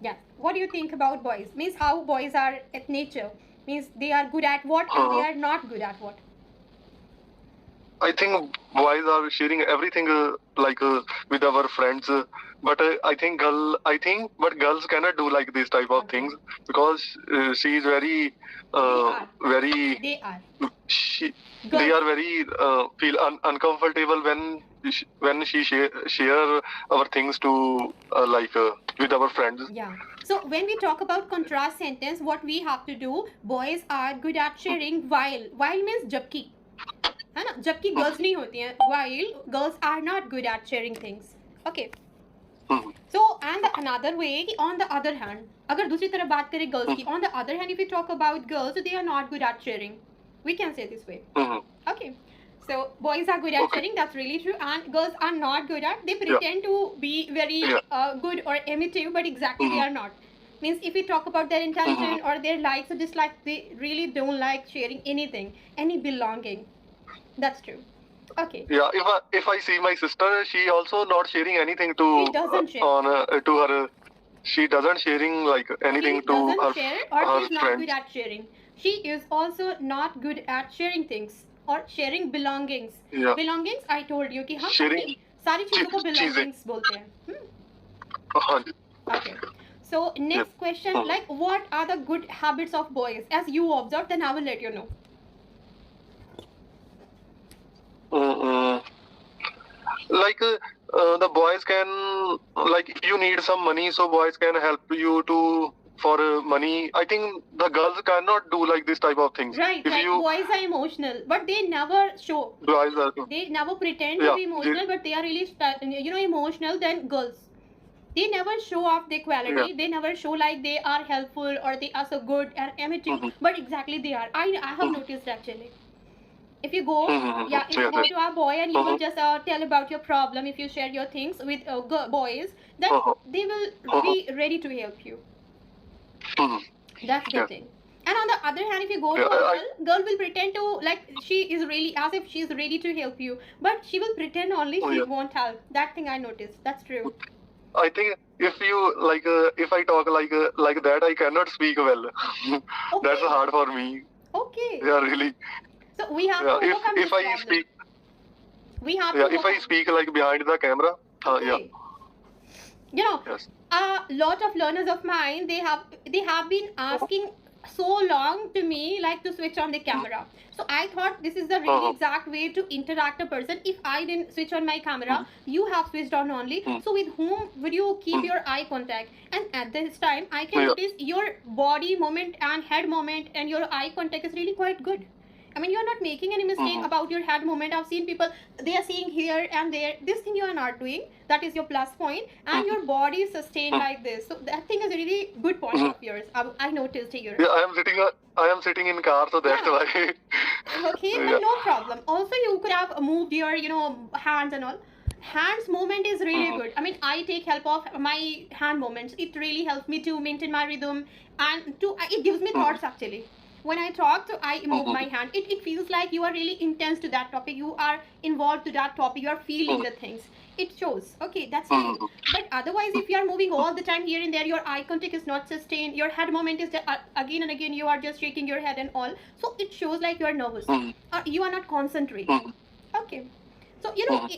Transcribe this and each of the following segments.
Yeah. What do you think about boys? Means how boys are at nature. Means they are good at what and they Uh, are not good at what. I think boys are sharing everything with our friends, but girls cannot do like this type of Okay. things because she is very, They uh, are. very They are. she they Girls. are very feel uncomfortable when she share our things to with our friends. Yeah. So when we talk about contrast sentence, what we have to do, boys are good at sharing while means जबकि है ना जबकि girls नहीं होती हैं while girls are not good at sharing things. Okay. So and the another way on the other hand अगर दूसरी तरफ बात करें girls की on the other hand if we talk about girls they are not good at sharing. We can say this way. Okay. So boys are good at Okay. sharing, that's really true, and girls are not good at. They Yeah. pretend to be very Yeah. good or imitative, but exactly they are not. Means if we talk about their intention or their likes or dislikes, they really don't like sharing anything, any belonging. That's true. Okay. Yeah, if I see my sister, she also not sharing anything to She doesn't share. on to her. She doesn't sharing like anything She to doesn't her share or her she's not good friends. at sharing. She is also not good at sharing things or sharing belongings. Yeah, Belongings I told you कि हम sharing अपनी सारी चीजों को चीजें. belongings बोलते हैं. हाँ जी. Okay. So Yeah. next question, like what are the good habits of boys as you observe? Then I will let you know. Mm-mm. Like the boys can like you need some money, so boys can help you to for money. I think the girls cannot do like this type of things. Right, If right. you Boys are emotional, but they never show. guys are They never pretend to yeah, be emotional, but they are really, emotional than girls. They never show off their yeah. quality. They never show like they are helpful or they are so good and amateur, but exactly they are. I have noticed actually. If you go, yeah, if you Yes, go yes. to a boy and you will just tell about your problem, if you share your things with boys, then they will be ready to help you. That's the Yes. thing. And on the other hand, if you go Yeah, to a girl will pretend to like she is really as if she is ready to help you, but she will pretend only she yeah. won't help. That thing I noticed. That's true. I think if you if I talk like that, I cannot speak well. That's Okay. hard for me. Okay. Yeah, really. So we have Yeah, to overcome if this I problem. speak, We have to yeah, if I overcome. speak like behind the camera, yeah, Okay. You know, yes. a lot of learners of mine they have been asking so long to me like to switch on the camera. So I thought this is the really exact way to interact a person. If I didn't switch on my camera, you have switched on only. So with whom would you keep your eye contact? And at this time I can Yeah. notice your body movement and head movement and your eye contact is really quite good. I mean, you're not making any mistake about your head movement. I've seen people, they are seeing here and there. This thing you are not doing. That is your plus point. And your body is sustained like this. So that thing is a really good point of yours. I noticed here. Yeah, I am sitting in car, so that's Yeah. why. Okay, Yeah. but no problem. Also, you could have moved your, hands and all. Hands movement is really good. I mean, I take help of my hand movements. It really helps me to maintain my rhythm and it gives me thoughts actually. When I talk, so I move my hand. It feels like you are really intense to that topic. You are involved to that topic. You are feeling the things. It shows. Okay, that's really. But otherwise, if you are moving all the time here and there, your eye contact is not sustained. Your head movement is again and again. You are just shaking your head and all. So it shows like you are nervous. Or you are not concentrating. Okay. So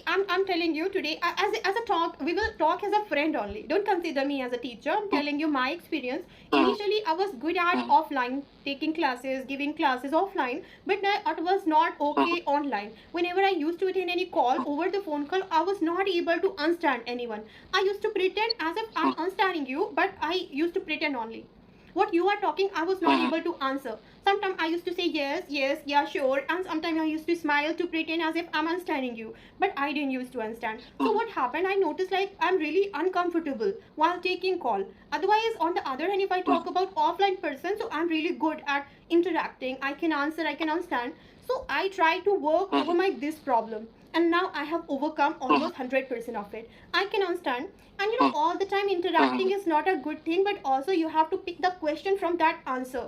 I'm telling you today as a talk, we will talk as a friend only. Don't consider me as a teacher. I'm telling you my experience. Initially I was good at offline, taking classes, giving classes offline, but now it was not okay online. Whenever I used to attend any call over the phone call, I was not able to understand anyone. I used to pretend as if I'm understanding you, but I used to pretend only. What you are talking, I was not able to answer. Sometimes I used to say yes, yes, yeah, sure, and sometimes I used to smile to pretend as if I'm understanding you, but I didn't used to understand. So what happened? I noticed like I'm really uncomfortable while taking call. Otherwise, on the other hand, if I talk about offline person, so I'm really good at interacting. I can answer, I can understand. So I try to work over my this problem, and now I have overcome almost 100% of it. I can understand, and all the time interacting is not a good thing, but also you have to pick the question from that answer.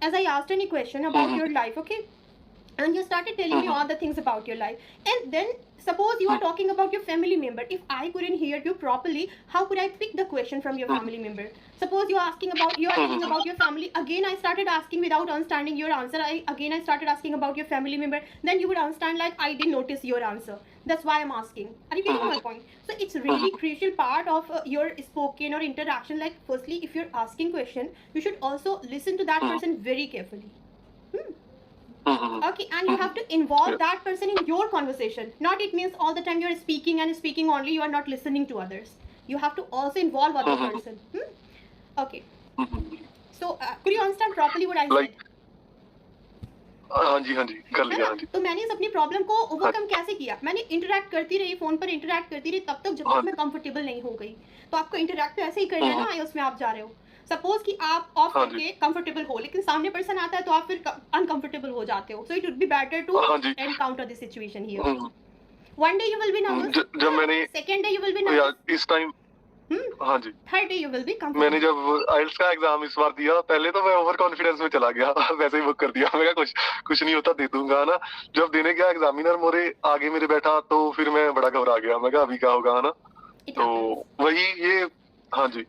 As I asked any question about your life, okay, and you started telling me all the things about your life. And then suppose you are talking about your family member. If I couldn't hear you properly, how could I pick the question from your family member? Suppose you are asking about, you are telling about your family, again I started asking without understanding your answer. I started asking about your family member, then you would understand like I didn't notice your answer, that's why I'm asking. Are you getting my point? So it's really crucial part of your spoken or interaction. Like firstly, if you're asking question, you should also listen to that person very carefully. Okay, and you have to involve that person in your conversation. Not it means all the time you're speaking and speaking only, you are not listening to others. You have to also involve other person. Okay. So could you understand properly what I said? हाँ जी कर लिया हाँ जी. तो मैंने इस अपनी problem को overcome कैसे किया? मैंने इंटरैक्ट करती रही, फोन पर इंटरैक्ट करती रही तब तक जब तक मैं कंफर्टेबल नहीं हो गई. तो आपको इंटरैक्ट तो ऐसे ही करना है ना, आईएलटीएस में आप जा रहे हो. सपोज कि आप ऑफ करके कंफर्टेबल हो, लेकिन सामने पर्सन आता है तो आप फिर अनकंफर्टेबल हो जाते हो. So it would be better to encounter this situation here. One day you will be nervous, जब मैंने second day you will be nervous, इस टाइम हाँ जी, third day you will be comfortable. मैंने जब आइल्स का एग्जाम इस बार दिया, पहले तो मैं ओवर कॉन्फिडेंस में चला गया. वैसे ही बुक कर दिया, मैं कहा कुछ नहीं होता, दे दूंगा ना. जब देने गया एग्जामिनर मोरे आगे मेरे बैठा तो फिर मैं बड़ा घबरा गया. मैं कहा अभी क्या होगा, है ना. तो वही ये हाँ जी,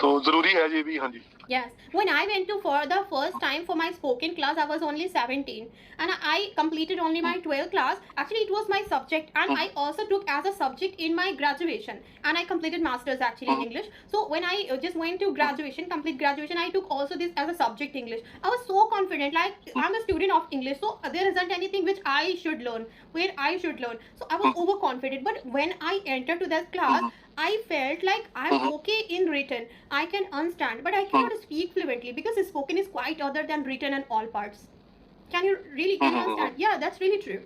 तो जरूरी है ये भी. हाँ जी. Yes. When I went to for the first time for my spoken class, I was only 17 and I completed only my 12th class. Actually, it was my subject and I also took as a subject in my graduation and I completed masters actually in English. So when I just went to graduation, complete graduation, I took also this as a subject English. I was so confident, like I'm a student of English, so there isn't anything which I should learn, where I should learn. So I was overconfident. But when I entered to that class, I felt like I'm okay in written. I can understand, but I cannot speak fluently because spoken is quite other than written and all parts. Can you really understand? Yeah, that's really true.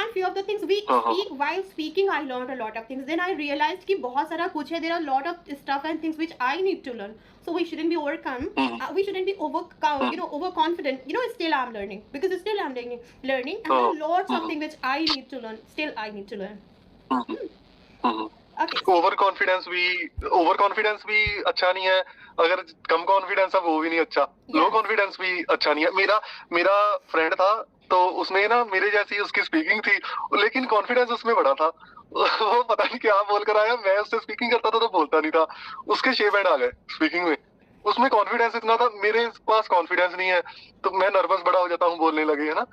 And few of the things we speak, while speaking, I learned a lot of things. Then I realized कि बहुत सारा कुछ है. There are a lot of stuff and things which I need to learn. So we shouldn't be overcome. We shouldn't be overconfident. Still I'm learning because still I'm learning, and there are lots of things which I need to learn. Still I need to learn. Over confidence भी अच्छा नहीं है. अगर कम confidence है वो भी नहीं अच्छा. लो कॉन्फिडेंस भी अच्छा नहीं है. मेरा फ्रेंड था तो उसमें ना मेरे जैसी उसकी स्पीकिंग थी, लेकिन कॉन्फिडेंस उसमें बड़ा था. वो पता नहीं क्या बोल कर आया. मैं उससे स्पीकिंग करता था तो बोलता नहीं था. उसके 6 बैंड आ गए स्पीकिंग में. उसमें कॉन्फिडेंस इतना था, मेरे पास कॉन्फिडेंस नहीं है, तो मैं नर्वस बड़ा हो जाता हूँ बोलने लगे, है ना.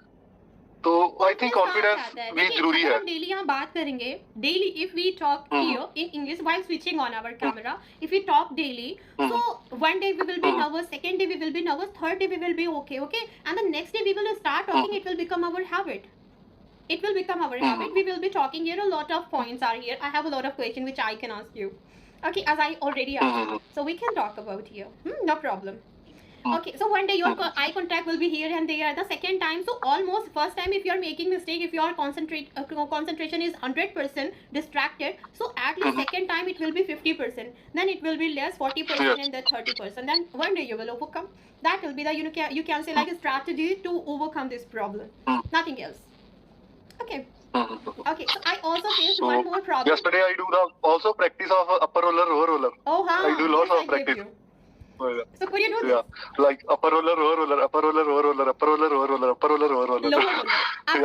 तो आई थिंक कॉन्फिडेंस भी जरूरी है. डेली हम बात करेंगे, daily if we talk here in English while switching on our camera, if we talk daily, so one day we will be nervous, second day we will be nervous, third day we will be okay, and the next day we will start talking. It will become our habit. We will be talking here. A lot of points are here. I have a lot of questions which I can ask you, as I already asked, so we can talk about here. No problem. Okay, so one day your eye contact will be here and there. The second time, so almost first time if you are making mistake, if your concentration is 100% distracted, so at least second time it will be 50%, then it will be less 40% and then 30%. Then one day you will overcome. That will be the you can say like a strategy to overcome this problem. Nothing else. Okay. So I also faced one more problem. Yesterday I do the also practice of upper roller, lower roller. Oh, I do lots of practice. So could you do this? Yeah, like upper roller, lower roller, upper roller, lower roller, upper roller, lower roller, upper roller, lower roller. Lower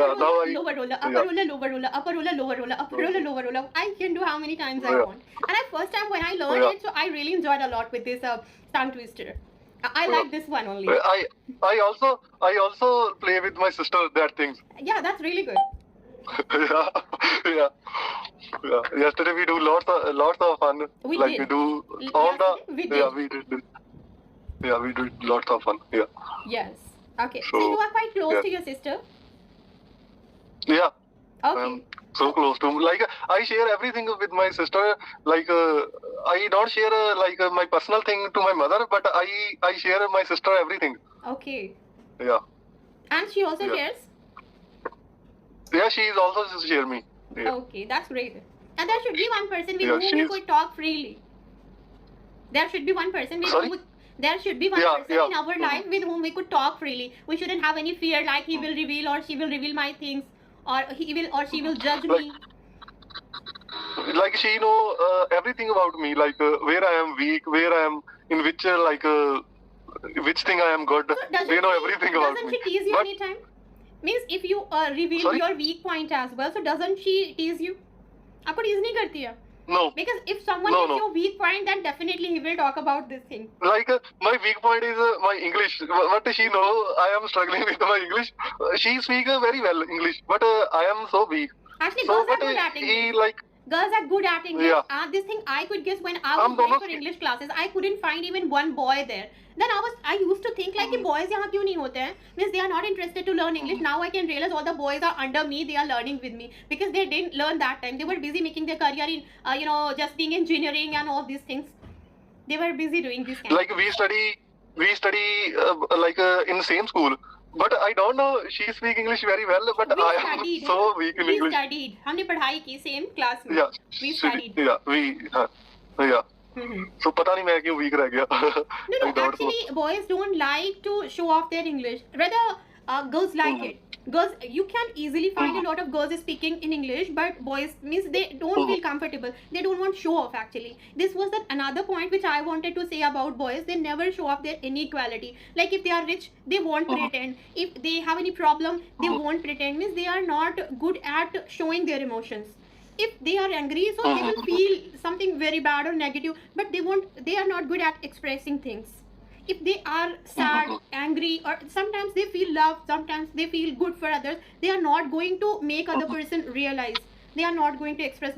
roller. Lower roller, upper roller, lower roller, upper roller, lower roller, upper roller, lower roller. I can do how many times I want. And at first time when I learned it, so I really enjoyed a lot with this tongue twister. I like this one only. I also play with my sister that things. Yeah, that's really good. yeah. Yesterday we do lots of fun. We do all the. We did. Yeah, we did. Yeah, we did lots of fun. Yeah. Yes. Okay. So you are quite close to your sister. Yeah. Okay. So close to, like, I share everything with my sister. Like, I don't share my personal thing to my mother, but I share my sister everything. Okay. Yeah. And she also shares. Yeah, she is also share me. Yeah. Okay, that's great. And there should be one person with whom we could talk freely. There should be one person with whom there should be one person in our life with whom we could talk freely. We shouldn't have any fear like he will reveal or she will reveal my things, or he will or she will judge me. Like she know everything about me, like where I am weak, where I am in which thing I am good. So they know everything about me. Doesn't she tease you anytime? Means if you reveal Sorry? your weak point as well, so doesn't she tease you? आपको tease नहीं करती है? No. Because if someone No, is no. your weak point, then definitely he will talk about this thing. Like my weak point is my English. But she know I am struggling with my English. She speak very well English, but I am so weak. Actually, So, girls are but good at English. he like Girls are good at English. Yeah. This thing I could guess when I हम was going दोनों for English classes. I couldn't find even one boy there. Then I used to think like कि boys यहाँ क्यों नहीं होते हैं? Means they are not interested to learn English. Now I can realize all the boys are under me. They are learning with me because they didn't learn that time. They were busy making their career in just being engineering and all these things. They were busy doing this kind. like we study like in same school. But I don't know. She speak English very well, but We I am studied. so weak in We English. studied. हमने पढ़ाई की same class में. Yeah. We studied. Yeah. So पता नहीं मैं क्यों weak रह गया. No, I don't know. actually, boys don't like to show off their English. Rather, girls like it. Girls, you can easily find a lot of girls speaking in English, but boys means they don't feel comfortable. They don't want show off. Actually, this was another point which I wanted to say about boys. They never show off their inequality. Like if they are rich, they won't pretend. If they have any problem, they won't pretend. Means they are not good at showing their emotions. If they are angry, so they will feel something very bad or negative, but they are not good at expressing things. If they are sad, angry, or sometimes they feel love, sometimes they feel good for others, they are not going to make other person realize. They are not going to express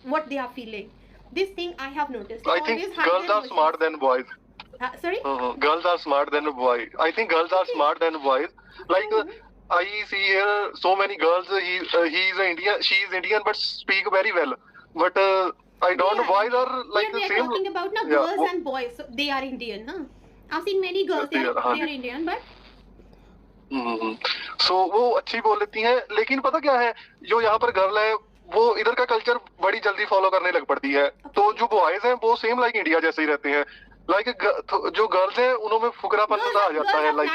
what they are feeling. This thing I have noticed. I think Always hide girls their are smart than boys. Sorry? Girls are smart than boys. I think girls are smart than boys. Like I see here so many girls. He is Indian. She is Indian, but speak very well. But I don't know. Boys are like Here the we are same. talking about now Yeah, girls and boys. So they are Indian, huh? I've seen many girls. They are Indian, but So वो अच्छी बोल लेती हैं, लेकिन पता क्या है, जो यहाँ पर गर्ल है वो इधर का कल्चर बड़ी जल्दी फॉलो करने लग पड़ती है. तो जो बॉयज हैं वो सेम लाइक इंडिया जैसे ही रहते हैं. लाइक जो गर्ल्स हैं उनमें फुकरापन सा आ जाता है. लाइक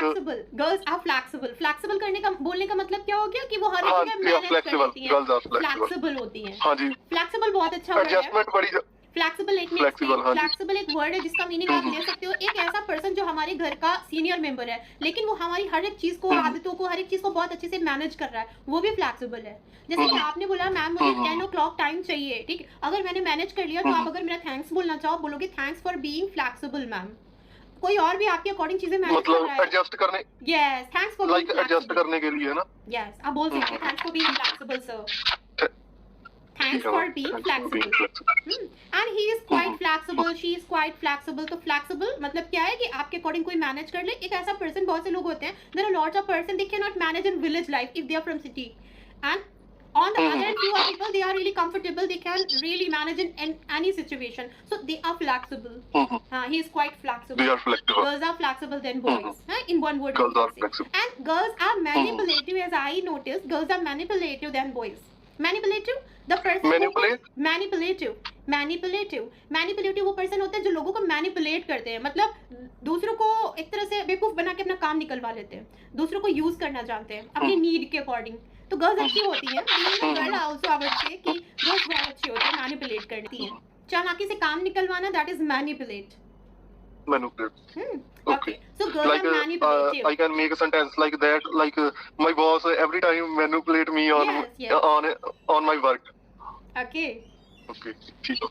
गर्ल्स आर फ्लेक्सिबल करने का बोलने का मतलब क्या हो गया कि वो हर एक जगह मैनेज कर लेती हैं. गर्ल्स आर फ्लेक्सिबल होती हैं. हाँ जी. फ्लेक्सिबल बहुत अच्छा वर्ड है. एडजस्टमेंट बड़ी फ्लेक्सिबल एक फ्लेक्सिबल एक वर्ड है जिसका मीनिंग आप ले सकते हो. एक ऐसा पर्सन जो हमारे घर का सीनियर मेंबर है, लेकिन वो हमारी हर एक चीज को, आदतों को, हर एक चीज को बहुत अच्छे से मैनेज कर रहा है, वो भी फ्लेक्सिबल है. जैसे कि आपने बोला मैम मुझे 10 o'clock टाइम चाहिए, ठीक, अगर मैंने मैनेज कर लिया तो आप अगर मेरा थैंक्स बोलना चाहो, बोलोगे thanks for being flexible ma'am. कोई और भी आपके अकॉर्डिंग चीजें मैनेज कर रहा है, मतलब एडजस्ट करने. Yes, thanks for like adjust करने के लिए ना. यस, आप बोल सकते हैं thanks for being flexible sir. Thanks for being flexible. And he is quite flexible. She is quite flexible. तो flexible मतलब क्या है कि आपके अकॉर्डिंग कोई मैनेज कर ले. एक ऐसा पर्सन, बहुत से लोग होते हैं, there are lots of person they cannot manage in village life if they are from city. And on the other hand, few of people they are really comfortable. They can really manage in any situation. So they are flexible. He is quite flexible. They are flexible. Girls are flexible than boys. In one word. Girls are flexible. And girls are manipulative, as I noticed. Girls are manipulative than boys. Manipulative, the person manipulative वो person होते हैं जो लोगों को manipulate करते हैं. मतलब दूसरों को एक तरह से बेवकूफ बना के अपना काम निकलवा लेते हैं, दूसरों को यूज करना जानते हैं अपनी नीड के अकॉर्डिंग. तो गर्ल्स अच्छी होती हैं. Girl also I would say कि गर्ल्स बहुत अच्छी होती हैं, मैनिपुलेट करती हैं. चालाकी से काम निकलवाना, that is manipulate. Okay. So girls like are manipulative. I can make a sentence like that. Like my boss every time manipulate me on my work. Okay. Okay. ठीक है.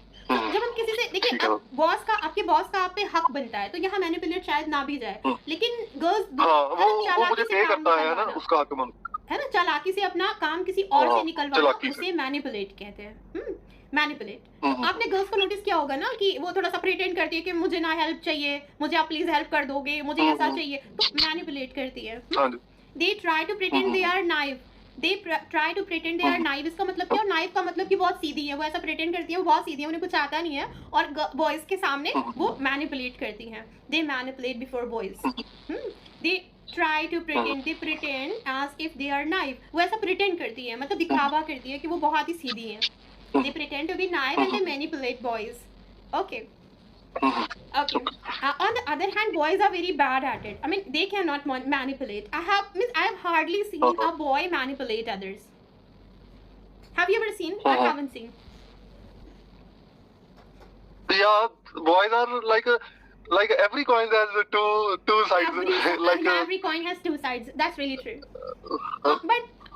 जब हम किसी से देखिए, आपके बॉस का आप पे हक बनता है, तो यहाँ मैनिपुलेट शायद ना भी जाए, लेकिन गर्ल्स वो मुझे पे करता है ना, उसका हक है ना, चालाकी से अपना काम किसी और से निकलवाना, उसे मैनिपुलेट कहते हैं. मैनिपुलेट. आपने गर्ल्स को नोटिस किया होगा ना कि वो थोड़ा सा प्रिटेंड करती है कि मुझे ना हेल्प चाहिए, मुझे आप प्लीज हेल्प कर दोगे, मुझे ऐसा चाहिए, तो मैनिपुलेट करती है. They try to pretend they are naive. इसका मतलब क्या? नाइव का मतलब कि बहुत सीधी है, वो ऐसा प्रिटेंड करती है, वो बहुत सीधी है, उन्हें कुछ आता नहीं है, और बॉयज के सामने वो मैनिपुलेट करती हैं. They manipulate before boys. They try to pretend, they pretend as if they are naive. वो ऐसा प्रिटेंड करती है, मतलब दिखावा करती है कि वो बहुत ही सीधी है. They pretend to be naive and they manipulate boys. Okay. Okay. On the other hand, boys are very bad at it. I mean, they cannot manipulate. I have hardly seen a boy manipulate others. Have you ever seen? I haven't seen. Yeah, boys are like like every coin has two sides. Like Yeah, every coin has two sides. That's really true. But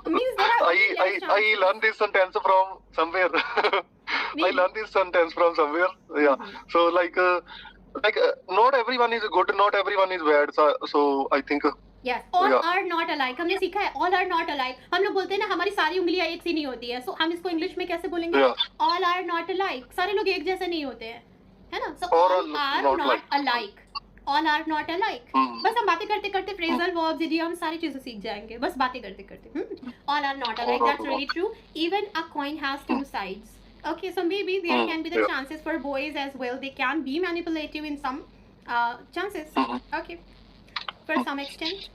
means there are only less I chances. learned this sentence from somewhere. I Really? learned this sentence from somewhere. Yeah. Mhm. So not everyone is good, not everyone is bad. So I think Yes, all yeah. are not alike. हमने सीखा है all are not alike. हम लोग बोलते हैं ना हमारी सारी उंगलियां एक सी नहीं होती है. So हम इसको इंग्लिश में कैसे बोलेंगे? Yeah. All are not alike. सारे लोग एक जैसे नहीं होते हैं, है ना? So All all are are not not alike. All are not alike. बस हम बातें करते करते phrasal verbs idioms सारी चीजें सीख जाएंगे. बस बातें करते करते. All are not alike. That's really true. Even a coin has two sides. Okay, so maybe there can be the Yeah. chances for boys as well. They can be manipulative in some chances. Okay, for some extent.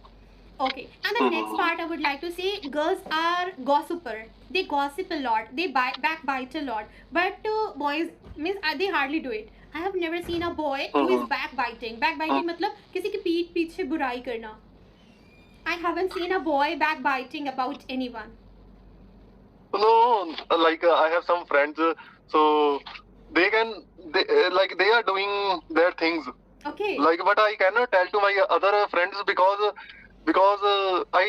Okay, and the next part I would like to say, girls are gossiper. They gossip a lot. They backbite a lot. But boys means they hardly do it. I have never seen a boy who is backbiting. Backbiting मतलब किसी की पीठ पीछे बुराई करना. I haven't seen a boy backbiting about anyone. No, like I have some friends, so they are doing their things. Okay. Like, but I cannot tell to my other friends because I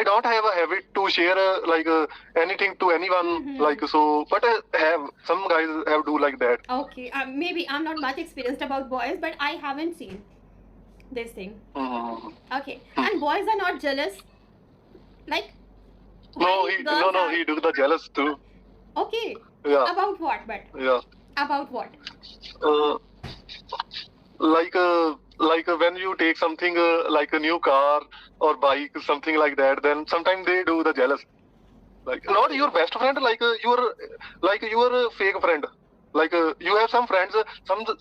don't have a habit to share anything to anyone like so. But some guys have do like that. Okay, maybe I'm not much experienced about boys, but I haven't seen this thing. Okay, and boys are not jealous. Like No, why he girls are- he do the jealous too. Okay. Yeah. About what? But Yeah. about what? Like when you take something like a new car or bike, something like that, then sometimes they do the jealous. Like not your best friend, like your fake friend. Like you have some friends,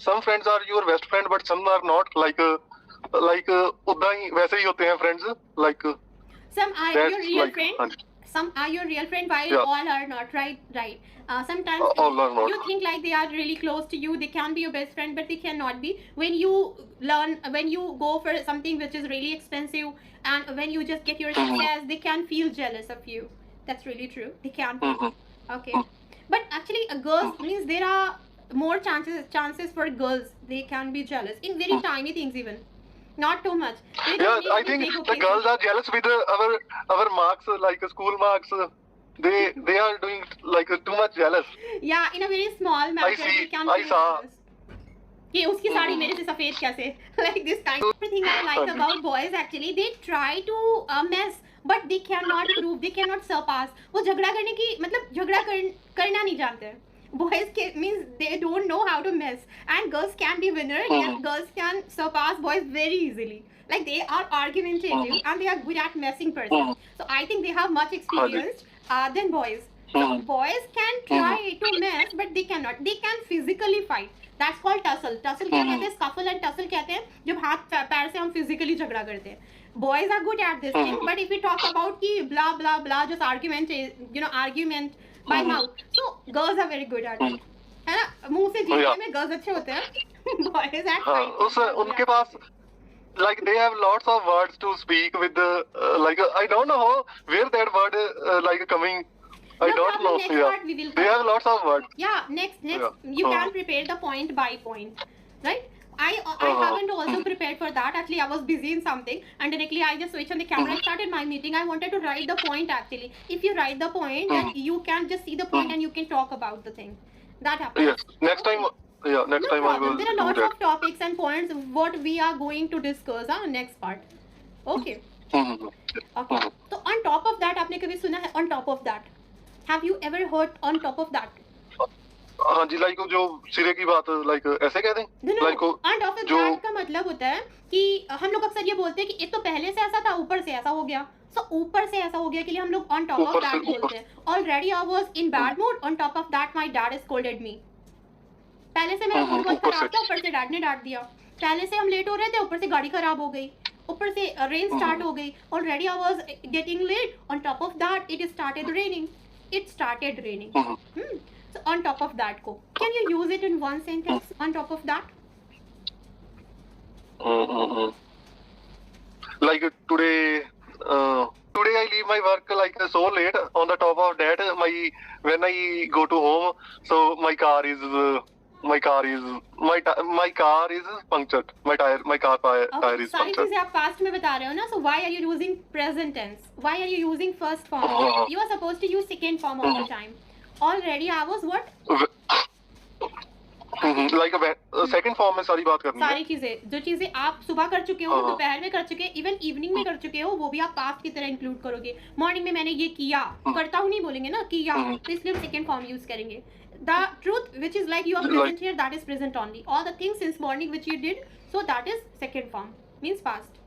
some friends are your best friend, but some are not. उदा ही वैसे ही होते हैं friends. Like Some are that's your real like friend. Some are your real friend, while Yeah. all are not. Right. Sometimes All are not. you think like they are really close to you. They can be your best friend, but they cannot be. When you go for something which is really expensive, and when you just get your success, they can feel jealous of you. That's really true. They can. Okay. But actually, girls means there are more chances for girls. They can be jealous in very tiny things even. Not too much. They don't Yeah, need I to think take the occasion. girls are jealous with our marks, like school marks. They are doing like too much jealous. Yeah, in a very small matter, see, they can I be saw. jealous. कि उसकी साड़ी मेरे से सफेद कैसे like this kind of thing I like about boys actually they try to mess but they cannot prove, they cannot surpass. वो झगड़ा करने की मतलब झगड़ा करना नहीं जानते. Boys means they don't know how to mess, and girls can be winner. Yes, girls can surpass boys very easily. Like they are argumentative and they are good at messing person. So I think they have much experience than boys. So boys can try to mess, but they cannot. They can physically fight. That's called tussle. Tussle क्या कहते हैं? Scuffle and tussle कहते हैं जब हाथ पैर से हम physically झगड़ा करते हैं. Boys are good at this thing, but if we talk about कि blah blah blah just argument, argument by mouth, so girls are very good at it. है ना? मुंह से जीतने में girls अच्छे होते हैं. Boys at हाँ, fighting. उनके पास like they have lots of words to speak with the I don't know where that word like coming. I No don't problem, know. next Yeah, part we will they cover. have lots of words. Yeah, next Yeah. you can prepare the point by point, right? I haven't also prepared for that. Actually, I was busy in something, and directly I just switched on the camera and started my meeting. I wanted to write the point actually. If you write the point, then you can just see the point and you can talk about the thing. That happens. Yes. Next time. Yeah. Next No time I problem. will There are do lots that. of topics and points what we are going to discuss. Next part. Okay. Okay. So on top of that, आपने कभी सुना है on top of that? Have you ever heard on top of that? हाँ जी, like जो सिरे की बात like ऐसे कहते हैं No, like on top of that का मतलब होता है कि हम लोग अक्सर ये बोलते हैं कि एक तो पहले से ऐसा था ऊपर से ऐसा हो गया. So ऊपर से ऐसा हो गया के लिए हम लोग on top of ऊपर that से बोलते हैं. Already I was in bad mood. On top of that my dad scolded me. पहले से मेरा मूड बहुत ऊपर खराब से। था, ऊपर से डैड ने डांट दिया. पहले से हम लेट हो रहे थे, ऊपर से गाड़ी खराब हो गई, ऊपर से रेन स्टार्ट हो गई. Already I was getting late. On top of that it started raining. It started raining. So on top of that को can you use it in one sentence? On top of that. like today I leave my work like so late. On the top of that, when I go to home, so my car is my car is punctured. My car tire is सारी punctured. चीजें आप past में बता रहे हो ना, so why are you using present tense? Why are you using first form? You are supposed to use second form all the time. Already I was what? Like a second form में सारी बात करनी है. सारी चीजें, जो चीजें आप सुबह कर चुके हो, दोपहर में कर चुके हो, इवन इवनिंग में कर चुके हो, वो भी आप पास्ट की तरह इंक्लूड करोगे. मॉर्निंग में मैंने ये किया, करता हूँ नहीं बोलेंगे ना, किया, तो इसलिए हम सेकेंड फॉर्म यूज करेंगे. The truth which is like you are present here, that is present only. All the things since morning which you did, so that is second form, means past.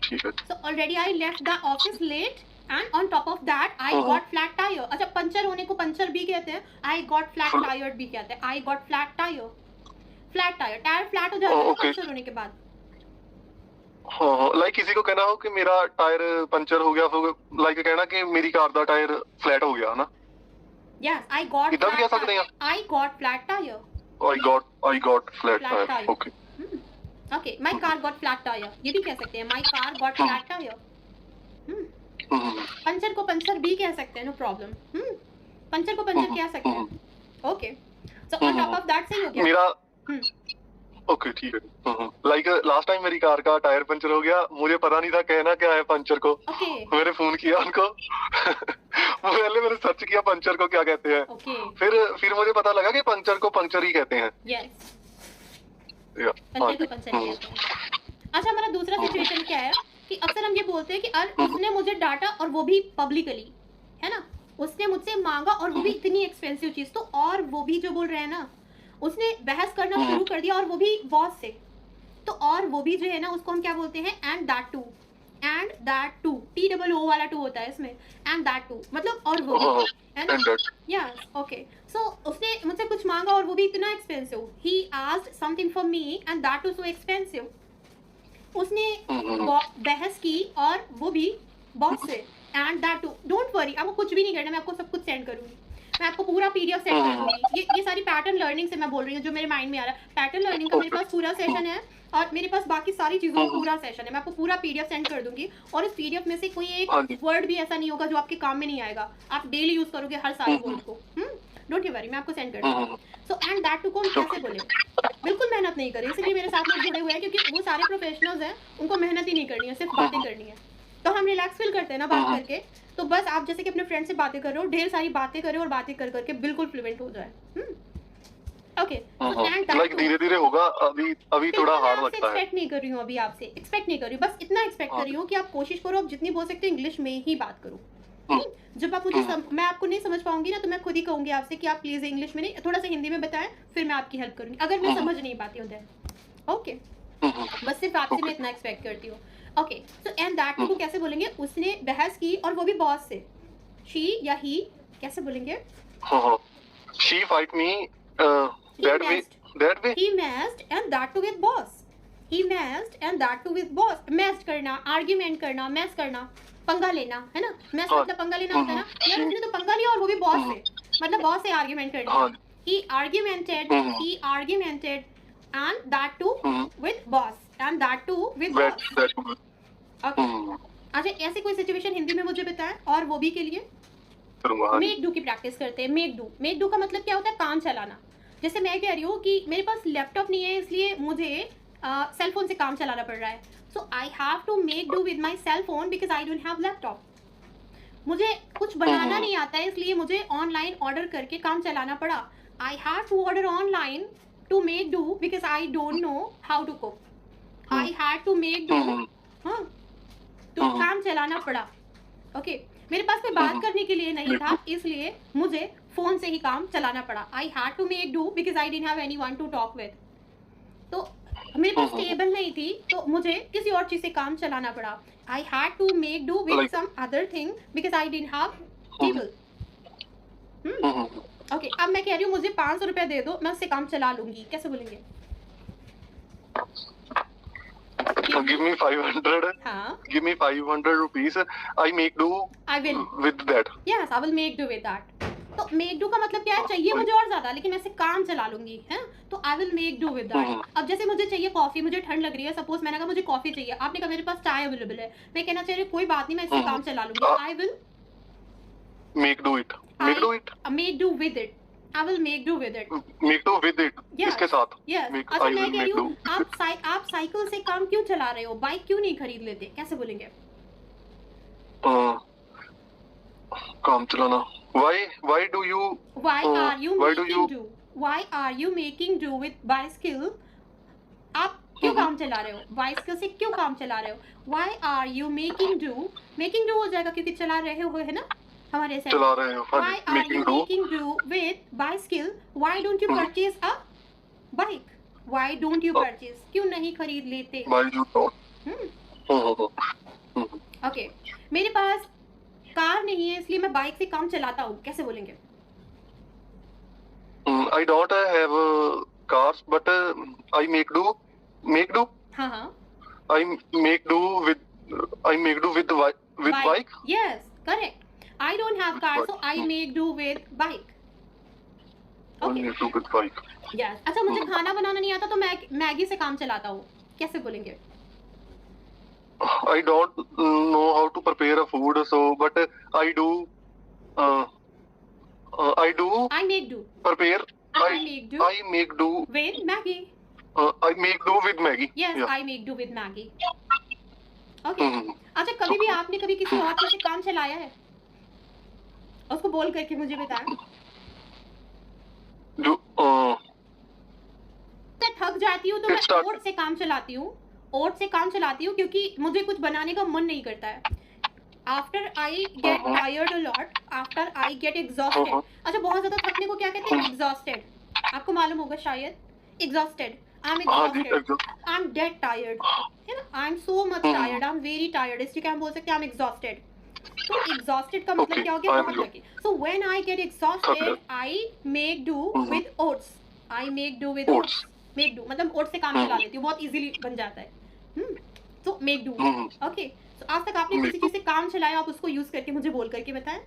ठीक है. So already I left the office late and on top of that I got flat tire. अच्छा, puncture होने को puncture भी कहते हैं, I got flat tired भी कहते हैं. I got flat tire. Flat tire, tyre flat हो जाता है पंचर होने के बाद. हाँ, लाइक किसी को कहना हो कि मेरा टायर पंचर हो गया, तो लाइक कहना कि मेरी कार का टायर फ्लैट हो गया ना. Yes, I got. इधर भी कह सकते हैं. I got flat tire. I got flat tire. Okay. Okay, my car got flat tire. ये भी कह सकते हैं. My car got flat tire. Puncture को पंचर भी कह सकते हैं, no problem. पंचर को पंचर कह सकते हैं. Okay. So on top of that सही हो गया. मेरा ओके ठीक है. लाइक लास्ट टाइम मेरी कार का टायर पंचर हो गया, मुझे पता नहीं था कहना क्या है पंचर को. मैंने फोन किया उनको. पहले मैंने सर्च किया पंचर को क्या कहते हैं. फिर मुझे पता लगा कि पंचर को पंचर ही कहते हैं. पंचर को पंचर ही कहते हैं. अच्छा, हमारा दूसरा सिचुएशन क्या है कि अक्सर हम ये बोलते हैं कि उसने मुझे डांटा और वो भी पब्लिकली, है ना. उसने मुझसे मांगा और वो भी इतनी एक्सपेंसिव चीज, तो और वो भी जो बोल रहे हैं ना, उसने बहस करना शुरू कर दिया और वो भी बॉस से. तो और वो भी जो है ना, उसको हम क्या बोलते हैं, and that too. And that too, TOO वाला टू होता है इसमें. एंड दैट टू मतलब और वो भी, है ना. Yes, okay. सो उसने मुझसे कुछ मांगा और वो भी इतना expensive. He asked something for me and that too so expensive. उसने बहस की और वो भी बॉस से. And that too, don't worry, आपको कुछ भी नहीं करना, मैं आपको सब कुछ सेंड करूंगी. मैं आपको पूरा PDF सेंड कर दूंगी. ये सारी पैटर्न लर्निंग से मैं बोल रही हूँ, जो मेरे माइंड में आ रहा है. पैटर्न लर्निंग का मेरे पास पूरा सेशन है और मेरे पास बाकी सारी चीज़ों का पूरा सेशन है. मैं आपको पूरा PDF सेंड कर दूंगी और इस PDF में से कोई एक वर्ड भी ऐसा नहीं होगा जो आपके काम में नहीं आएगा. आप डेली यूज करोगे हर सारे वर्ड को. डोंट यू वरी, मैं आपको सेंड कर दूंगी. सो एंड दैट टू को हम कैसे बोले, बिल्कुल मेहनत नहीं करें. इसलिए मेरे साथ लोग जुड़े हुए हैं क्योंकि वो सारे प्रोफेशनल्स हैं, उनको मेहनत ही नहीं करनी है, सिर्फ बातें करनी है. तो हम रिलैक्स फील करते हैं ना बात करके. तो बस आप जैसे कि अपने फ्रेंड से बातें कर रहे हो, ढेर सारी बातें करें और बातें कर करके बिल्कुल फ्लुएंट हो जाए. ओके, लाइक धीरे-धीरे होगा. अभी थोड़ा हार्ड लगता है. एक्सपेक्ट नहीं कर रही हूँ अभी आपसे, एक्सपेक्ट नहीं कर रही हूँ, बस इतना एक्सपेक्ट कर रही हूँ कि आप कोशिश करो, आप जितनी बोल सकते हो इंग्लिश में ही बात करो. जब आप मुझे मैं आपको नहीं समझ पाऊंगी ना, तो मैं खुद ही कहूंगी आपसे कि आप प्लीज इंग्लिश में नहीं, थोड़ा सा हिंदी में बताएं, फिर मैं आपकी हेल्प करूंगी अगर मैं समझ नहीं पाती हूँ. ओके, बस सिर्फ आपसे मैं इतना एक्सपेक्ट करती हूँ. ओके, सो एंड दैट को कैसे बोलेंगे, उसने बहस की और वो भी बॉस से. शी या ही कैसे बोलेंगे. She fight me that way. He messed and that too with boss. He messed and that too with boss. messed करना, आर्ग्यूमेंट करना, mess करना, पंगा लेना, है ना. mess मतलब पंगा लेना होता है ना. यार उसने तो पंगा लिया और वो भी बॉस से, मतलब बॉस से आर्ग्यूमेंट करना. He argumented and that too with boss. And that too with boss. Okay. अच्छा, ऐसे कोई सिचुएशन हिंदी में मुझे बताएं और वो भी के लिए. मेक डू की प्रैक्टिस करते हैं. मेक डू का मतलब क्या होता है, काम चलाना. जैसे मैं कह रही हूँ कि मेरे पास लैपटॉप नहीं है, इसलिए मुझे सेल फोन से काम चलाना पड़ रहा है. So I have to make do with my cell phone because I don't have laptop. मुझे कुछ बनाना नहीं आता है, इसलिए मुझे ऑनलाइन ऑर्डर करके काम चलाना पड़ा. I have to order online to make do because I don't know how to cook. I had to make do, हाँ, तो काम चलाना पड़ा. ओके, मेरे पास कोई बात करने के लिए नहीं था, इसलिए मुझे फोन से ही काम चलाना पड़ा. I had to make do because I didn't have anyone to talk with. तो मेरे पास टेबल नहीं थी, तो मुझे किसी और चीज से काम चलाना पड़ा. I had to make do with some other thing because I didn't have table. Okay, अब मैं कह रही हूँ मुझे 500 रुपए दे दो, मैं उससे काम चला लूंगी. कैसे बोलेंगे. Give me 500. Give me 500 rupees. I make do. I will with that. Yes, I will make do with that. तो make do का मतलब क्या है, चाहिए मुझे और ज्यादा, लेकिन मैं इससे काम चला लूंगी, है. तो I will make do with that. अब जैसे मुझे चाहिए कॉफी, मुझे ठंड लग रही है, सपोज मैंने कहा मुझे कॉफी चाहिए, आपने कहा मेरे पास चाय अवेलेबल है, मैं कहना चाहिए कोई बात नहीं, मैं इससे काम चला लूंगी. I will make do it. Make do it. Make do with it. I will make do with it. Make do with it. Yes. इसके साथ. Yes. Make, अच्छा I मैं will कह रही make हूँ do. आप साइकिल से काम क्यों चला रहे हो, बाइक क्यों नहीं खरीद लेते, कैसे बोलेंगे? काम चलाना. Why do you? Why are you why do making you? do? Why are you making do with bicycle? आप क्यों काम चला रहे हो, बाइसिकल से क्यों काम चला रहे हो? Why are you making do? Making do हो जाएगा क्योंकि चला रहे हो है ना हमारे से. चला रहे हो. Why are you making do with bicycle? Why don't you purchase a bike? Why don't you purchase? क्यों नहीं खरीद लेते? Why you don't? ओके, मेरे पास कार नहीं है इसलिए मैं बाइक से काम चलाता हूँ, कैसे बोलेंगे? I don't have cars, but I make do. Make do. हाँ हाँ. I make do with bike. Yes, correct. I don't have car, so I make do with bike. I make do with bike. Yes. अच्छा मुझे खाना बनाना नहीं आता तो मैं Maggi से काम चलाता हूँ, कैसे बोलेंगे? I don't know how to prepare a food, so but I do. I make do. Prepare. I make do with Maggie. I make do with Maggie. Yes, yeah. I make do with Maggie. Okay. अच्छा कभी भी आपने कभी किसी और चीज से काम चलाया है? उसको बोल करके मुझे बताएं. मैं थक जाती हूँ तो मैं ओट से काम चलाती हूँ. ओट से काम चलाती हूँ क्योंकि मुझे कुछ बनाने का मन नहीं करता है. After I get tired a lot, after I get exhausted. अच्छा बहुत ज़्यादा थकने को क्या कहते हैं? Exhausted. आपको मालूम होगा शायद. Exhausted. I'm exhausted. I'm dead tired. You know, I'm so much tired. I'm very tired. इसलिए हम बोल सकते हैं I'm exhausted. तो exhausted का मतलब क्या हो गया? बहुत थकी. So when I get exhausted, I make do with oats. I make do with oats. Make do मतलब oats से काम चला लेती हूँ. बहुत easily बन जाता है. So make do. Okay. So आज तक आपने किसी चीज से काम चलाया, आप उसको यूज करके मुझे बोल करके बताएं.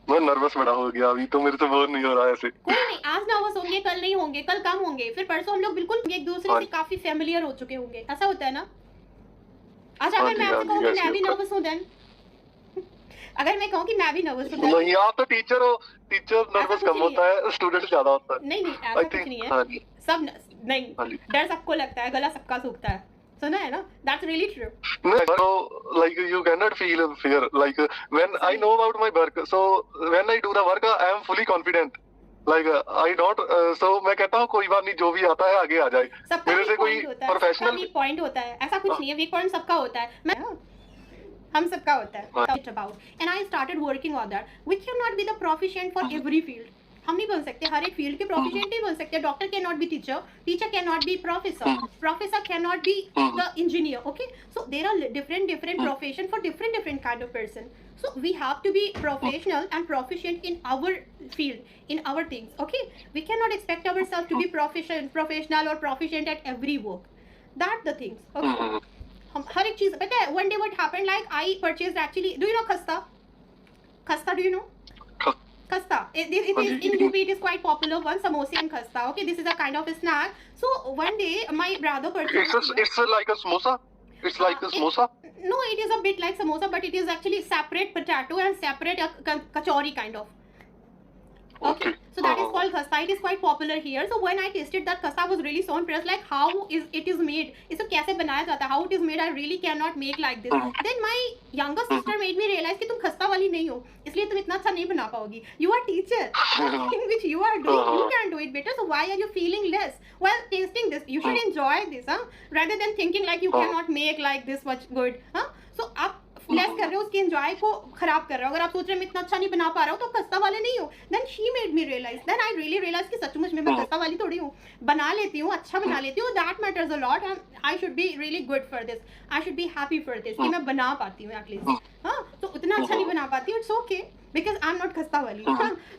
मैं नर्वस बड़ा हो गया, अभी तो मेरे से बोर नहीं हो रहा है ऐसे. कोई नहीं, आज नर्वस होंगे, कल नहीं होंगे, कल कम होंगे, फिर परसों हम लोग बिल्कुल एक दूसरे से काफी फेमिलियर हो चुके होंगे. ऐसा होता है ना? अच्छा अगर मैं आपसे कहूँ कि मैं भी नर्वस हूँ देन, अगर मैं कहूँ कि मैं भी नर्वस हूँ, नहीं आप तो टीचर हो, टीचर नर्वस कम होता है, स्टूडेंट ज्यादा होता है. नहीं ऐसा कुछ नहीं है. सब नहीं, डर सबको लगता है, गला सबका सूखता है. सुना है ना? That's really true. So like you cannot feel fear. Like when I know about my work, so when I do the work, I am fully confident. Like I don't. So मैं कहता हूँ कोई बात नहीं, जो भी आता है आगे आ जाए. मेरे से कोई प्रोफेशनल वीक पॉइंट होता है, ऐसा कुछ नहीं है. वीक पॉइंट सबका होता है, हम सबका होता है. About and I started working on that. We cannot be the proficient for every field. हम नहीं बन सकते हर एक फील्ड के प्रोफिशिएंट नहीं बन सकते. Doctor can not be teacher, teacher can not be professor, professor can not be the engineer. Okay, so there are different profession for different kind of person. So we have to be professional and proficient in our field, in our things. Okay, we cannot expect ourselves to be professional or proficient at every work. That's the things. Okay, हम हर एक चीज पता है. One day what happened, like I purchased actually, do you know khasta? Khasta, do you know? Khasta. It is in UP. It is quite popular one, samosa and khasta. Okay, this is a kind of a snack. So one day my brother purchased. It's like a samosa. It's like a samosa. No, it is a bit like samosa, but it is actually separate potato and separate kachori kind of. Okay, so that is called khasta. It is quite popular here. So when I tasted that khasta, I was really so impressed. Like how it is made? इसे कैसे बनाया जाता है? How it is made? I really cannot make like this. Then my younger sister made me realize कि तुम खस्ता वाली नहीं हो, इसलिए तुम इतना अच्छा नहीं बना पाओगी. You are teacher. In which you are doing, you can do it better. So why are you feeling less while tasting this? You should enjoy this, rather than thinking like you cannot make like this much good, So आप less कर रहे हो, उसके enjoy को खराब कर रहे हो. अगर आप सोच रहे हो मैं इतना अच्छा नहीं बना पा रहा हूँ तो खस्ता वाले नहीं हो. Then she made me realise, then I really realise कि सचमुच में मैं खस्ता वाली थोड़ी हूँ. बना लेती हूँ, अच्छा बना लेती हूँ. That matters a lot and I should be really good for this. I should be happy for this कि मैं बना पाती हूँ एटलीस्ट. तो उतना अच्छा नहीं बना पाती हूँ, it's okay, because I'm not khasta wali.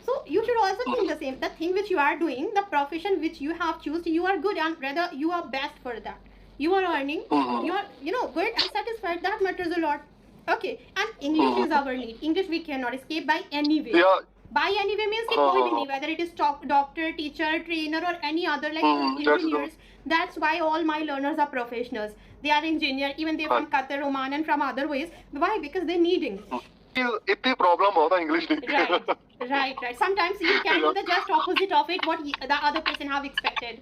So you should also think the same. The thing which you are doing, the profession which you have chosen, you are good and rather you are best for that. You are earning, you are good and satisfied. That matters a lot. Okay, and English is our need. English we cannot escape by any way. Yeah. By any way means कि कोई भी नहीं, whether it is doctor, teacher, trainer or any other like engineers. That's why all my learners are professionals. They are engineers, even they from Qatar, Oman and from other ways. Why? Because they need English. इतनी problem बहुत है English Right, right. Sometimes you can do the just opposite of it what the other person have expected.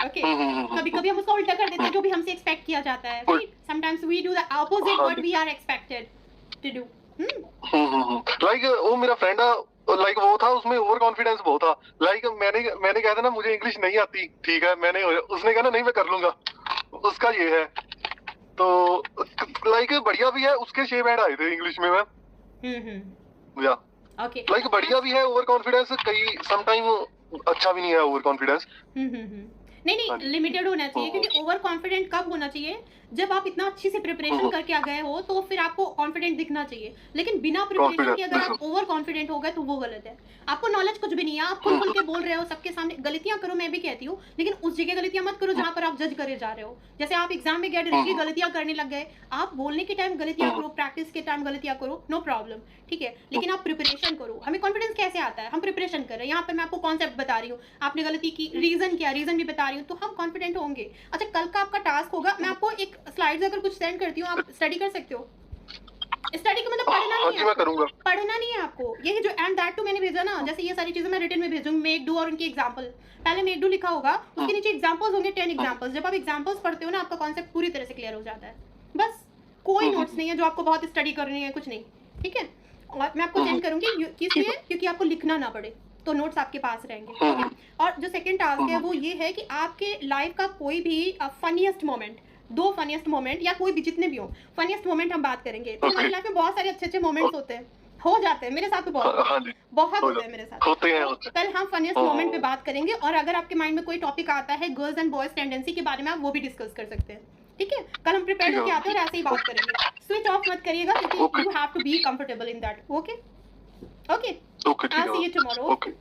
Okay. कभी कभी हम उसका उल्टा कर देते हैं जो भी हमसे एक्सपेक्ट किया जाता है. Right? Sometimes we do the opposite हाँ what जी. we are expected to do. Like वो मेरा फ्रेंड लाइक वो था, उसमें ओवर कॉन्फिडेंस बहुत था. लाइक मैंने कहा था ना मुझे इंग्लिश नहीं आती, ठीक है मैंने, उसने कहा ना नहीं मैं कर लूंगा. उसका ये है तो लाइक बढ़िया भी है, उसके 6 बैंड आए थे इंग्लिश में मैम. या Okay. लाइक बढ़िया भी है ओवर कॉन्फिडेंस, कई समटाइम अच्छा भी नहीं है ओवर कॉन्फिडेंस. नहीं हाँ जी. लिमिटेड होना चाहिए, हाँ. क्योंकि ओवर कॉन्फिडेंट कब होना चाहिए जब आप इतना अच्छी से प्रिपरेशन करके आ गए हो तो फिर आपको कॉन्फिडेंट दिखना चाहिए. लेकिन बिना प्रिपरेशन के अगर आप ओवर कॉन्फिडेंट हो गए तो वो गलत है. आपको नॉलेज कुछ भी नहीं है, आप खुल के बोल रहे हो सबके सामने. गलतियां करो, मैं भी कहती हूँ, लेकिन उस जगह गलतियां मत करो जहां पर आप जज करे जा रहे हो. जैसे आप एग्जाम में गए डायरेक्टली गलतियां करने लग गए. आप बोलने के टाइम गलतियां करो, प्रैक्टिस के टाइम गलतियां करो, नो प्रॉब्लम, ठीक है, लेकिन आप प्रिपरेशन करो. हमें कॉन्फिडेंस कैसे आता है? हम प्रिपरेशन कर रहे हैं. यहाँ पर मैं आपको कॉन्सेप्ट बता रही हूँ, आपने गलती की, रीजन क्या, रीजन भी बता रही हूँ, तो हम कॉन्फिडेंट होंगे. अच्छा, कल का आपका टास्क होगा, मैं आपको एक स्लाइड्स अगर कुछ सेंड करती हूँ, आप स्टडी कर सकते हो. स्टडी का मतलब पढ़ना हाँ नहीं जी है, मैं करूंगा. पढ़ना नहीं है आपको. यही जो एंड दैट टू मैंने भेजा ना, जैसे ये सारी चीजें मैं रिटन में भेजूंगी, मेक डू और उनकी एग्जांपल. पहले मेक डू लिखा होगा, उसके नीचे एग्जांपल्स होंगे, 10 एग्जांपल्स. जब आप एग्जांपल्स पढ़ते हो ना, आपका कॉन्सेप्ट पूरी तरह से क्लियर हो जाता है. बस कोई नोट्स नहीं है जो आपको बहुत स्टडी करनी है, कुछ नहीं, ठीक है. और मैं आपको सेंड करूंगी, किस लिए? क्योंकि आपको लिखना ना पड़े, तो नोट्स आपके पास रहेंगे, ठीक है. और जो सेकंड टास्क है वो ये है कि आपके लाइफ का कोई भी फनीएस्ट मोमेंट, 2 फनीएस्ट मोमेंट या कोई भी, जितने भी हो फनीएस्ट मोमेंट हम बात करेंगे. तो हमारी लाइफ में बहुत सारे अच्छे मोमेंट्स होते हैं, हो जाते हैं. मेरे साथ तो बहुत होते हैं मेरे साथ. होते हैं. कल हम फनीएस्ट मोमेंट पे बात करेंगे, और अगर आपके माइंड में कोई टॉपिक आता है गर्ल्स एंड बॉयज टेंडेंसी के बारे में, आप वो भी डिस्कस कर सकते हैं, ठीक है. कल हम प्रिपेयर होकर आते हैं और ऐसे ही बात करेंगे. स्विच ऑफ मत करिएगा, क्योंकि you have to be comfortable in that. Okay okay, okay, ठीक आई सी यू है. टुमारो. ओके.